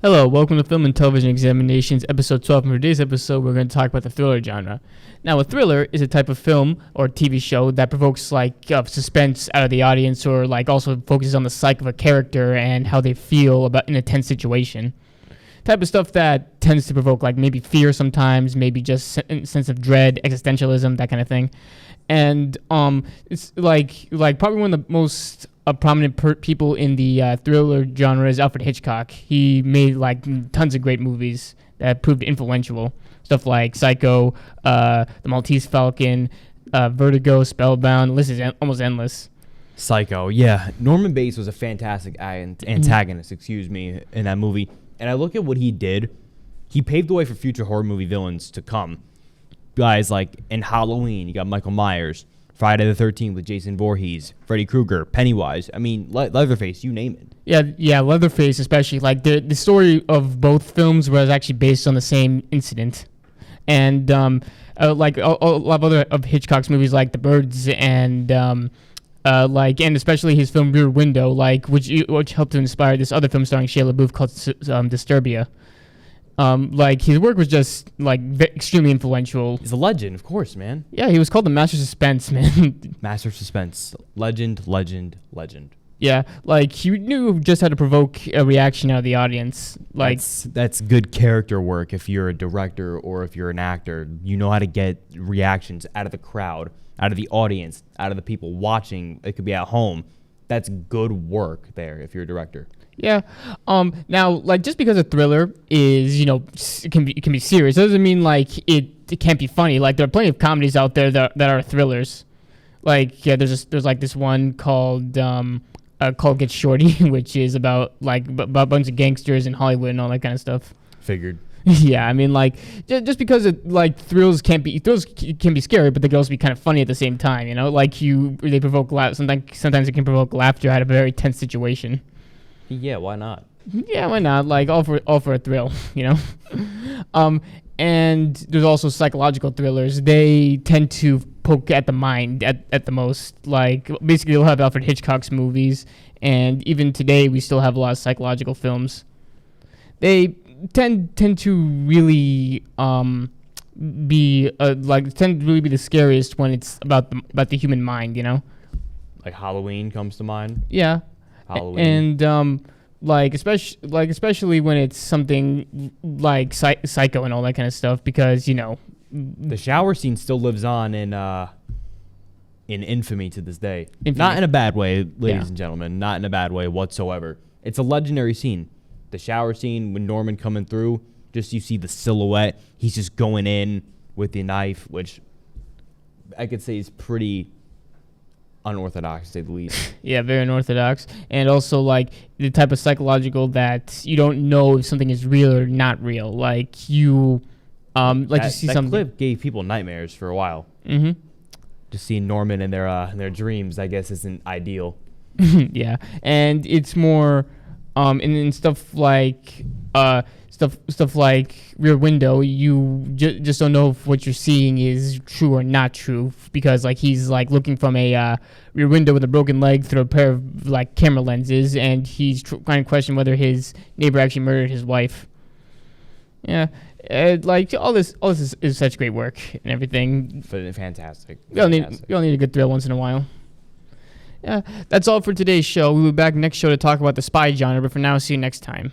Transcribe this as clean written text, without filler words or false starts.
Hello, welcome to Film and Television Examinations, episode 12. In today's episode, we're going to talk about the thriller genre. Now, a thriller is a type of film or TV show that provokes suspense out of the audience, or also focuses on the psyche of a character and how they feel about in a tense situation. Type of stuff that tends to provoke maybe fear sometimes, maybe just sense of dread, existentialism, that kind of thing. And it's probably one of the most prominent people in the thriller genre is Alfred Hitchcock. He made tons of great movies that proved influential. Stuff like Psycho, The Maltese Falcon, Vertigo, Spellbound. The list is almost endless. Psycho, yeah. Norman Bates was a fantastic antagonist, in that movie. And I look at what he did. He paved the way for future horror movie villains to come. Guys like in Halloween, you got Michael Myers. Friday the 13th with Jason Voorhees, Freddy Krueger, Pennywise. I mean, Leatherface, you name it. Yeah, Leatherface especially. The story of both films was actually based on the same incident. And a lot of other of Hitchcock's movies, like The Birds and and especially his film Rear Window, which helped to inspire this other film starring Shia LaBeouf called Disturbia. His work was just extremely influential. He's a legend, of course, man. Yeah, he was called the Master of Suspense, man. Master of Suspense, legend. Yeah, he knew just how to provoke a reaction out of the audience. That's good character work. If you're a director or if you're an actor, you know how to get reactions out of the crowd, out of the audience, out of the people watching. It could be at home. That's good work there if you're a director. Yeah. Now, just because a thriller is, it can be serious, doesn't mean it can't be funny. There are plenty of comedies out there that are thrillers. There's this one called Get Shorty, which is about about a bunch of gangsters in Hollywood and all that kind of stuff. Figured. Yeah, I mean, just because thrills can be scary, but they can also be kind of funny at the same time. They provoke sometimes it can provoke laughter out of a very tense situation. Yeah, why not? Yeah, why not? All for a thrill, And there's also psychological thrillers. They tend to poke at the mind at the most. Basically, you'll have Alfred Hitchcock's movies, and even today we still have a lot of psychological films. They tend to really be the scariest when it's about the human mind, Like Halloween comes to mind. Yeah. Halloween. And especially when it's something like Psycho and all that kind of stuff, because the shower scene still lives on in infamy to this day. Not in a bad way, ladies and gentlemen. Not in a bad way whatsoever. It's a legendary scene. The shower scene when Norman coming through, just you see the silhouette. He's just going in with the knife, which I could say is pretty unorthodox, to say the least. Yeah, very unorthodox. And also the type of psychological that you don't know if something is real or not real. You see something. That clip gave people nightmares for a while. Mm-hmm. Just seeing Norman in their dreams, I guess, isn't ideal. Yeah, and it's more in stuff like Rear Window, you just don't know if what you're seeing is true or not true, because he's looking from a rear window with a broken leg through a pair of camera lenses, and he's trying to question whether his neighbor actually murdered his wife. Yeah, all this is such great work and everything. Fantastic. We all need a good thrill once in a while. Yeah, that's all for today's show. We'll be back next show to talk about the spy genre, but for now, see you next time.